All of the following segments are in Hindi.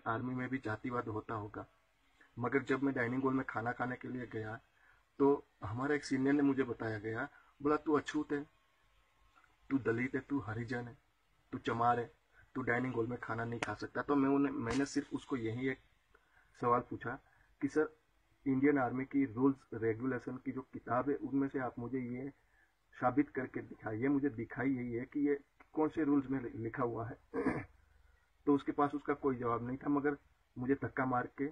आर्मी में भी जातिवाद होता होगा। मगर जब मैं डाइनिंग हॉल में खाना खाने के लिए गया तो हमारा एक सीनियर ने मुझे बताया गया, बोला तू अछूत है, तू दलित है, तू हरिजन है, तू चमार है, तू डाइनिंग हॉल में खाना नहीं खा सकता। तो मैंने सिर्फ उसको यही एक सवाल पूछा कि सर, इंडियन आर्मी की रूल्स रेगुलेशन की जो किताब है उनमें से आप मुझे ये साबित करके दिखाइए, मुझे दिखाई यही है कि ये कौन से रूल्स में लिखा हुआ है। तो उसके पास उसका कोई जवाब नहीं था, मगर मुझे धक्का मार के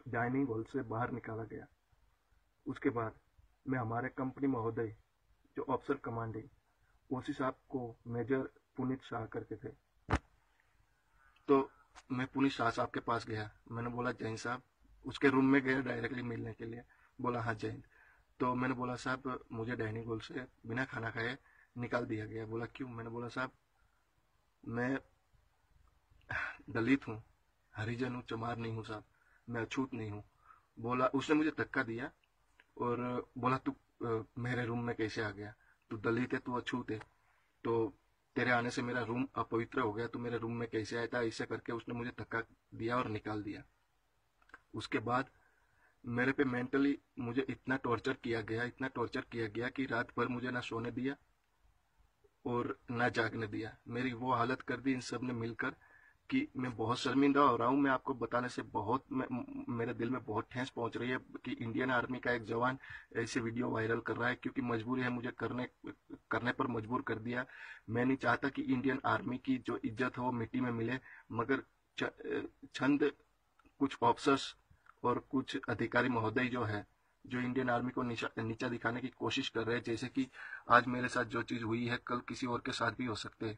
डाइनिंग हॉल से बाहर निकाला गया। उसके बाद मैं हमारे कंपनी महोदय जो ऑफिसर कमांडिंग ओसी साहब को मेजर पुनीत शाह करके थे, तो मैं पुनीत शाह साहब के पास गया। मैंने बोला जैन साहब, उसके रूम में गया डायरेक्टली मिलने के लिए। बोला हाँ जैन। तो मैंने बोला साहब, मुझे डाइनिंग हॉल से बिना खाना खाए निकाल दिया गया। बोला क्यों? मैंने बोला साहब, मैं दलित हूँ, हरिजन हूँ, चमार नहीं हूँ साहब, मैं अछूत नहीं हूँ। बोला, उसने मुझे धक्का दिया और बोला तू मेरे रूम में कैसे आ गया? तू दलित है, तू अछूत है, तो तेरे आने से मेरा रूम अपवित्र हो गया, तू मेरे रूम में कैसे आया था? ऐसे करके उसने मुझे धक्का दिया और निकाल दिया। उसके बाद मेरे पे मेंटली मुझे इतना टॉर्चर किया गया, इतना टॉर्चर किया गया कि रात भर मुझे ना सोने दिया और ना जागने दिया। मेरी वो हालत कर दी इन सब ने मिलकर कि मैं बहुत शर्मिंदा हो रहा हूँ। मैं आपको बताने से मेरे दिल में बहुत ठेस पहुंच रही है कि इंडियन आर्मी का एक जवान ऐसे वीडियो वायरल कर रहा है, क्योंकि मजबूरी है, मुझे करने पर मजबूर कर दिया। मैं नहीं चाहता कि इंडियन आर्मी की जो इज्जत हो वो मिट्टी में मिले, मगर चंद कुछ ऑफिसर्स और कुछ अधिकारी महोदय जो है, जो इंडियन आर्मी को नीचा दिखाने की कोशिश कर रहे हैं, जैसे कि आज मेरे साथ जो चीज हुई है कल किसी और के साथ भी हो सकते है।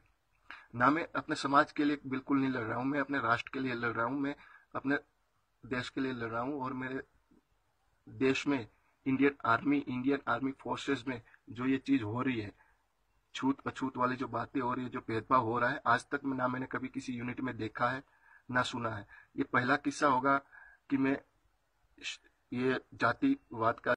ना मैं अपने समाज के लिए बिल्कुल नहीं लड़ रहा हूँ, मैं अपने राष्ट्र के लिए लड़ रहा हूँ, मैं अपने देश के लिए लड़ रहा हूँ। और मेरे देश में इंडियन आर्मी फोर्सेस में जो ये चीज हो रही है, छूत अछूत वाली जो बातें हो रही है, जो भेदभाव हो रहा है, आज तक ना मैंने कभी किसी यूनिट में देखा है, ना सुना है। ये पहला किस्सा होगा कि मैं ये जातिवाद का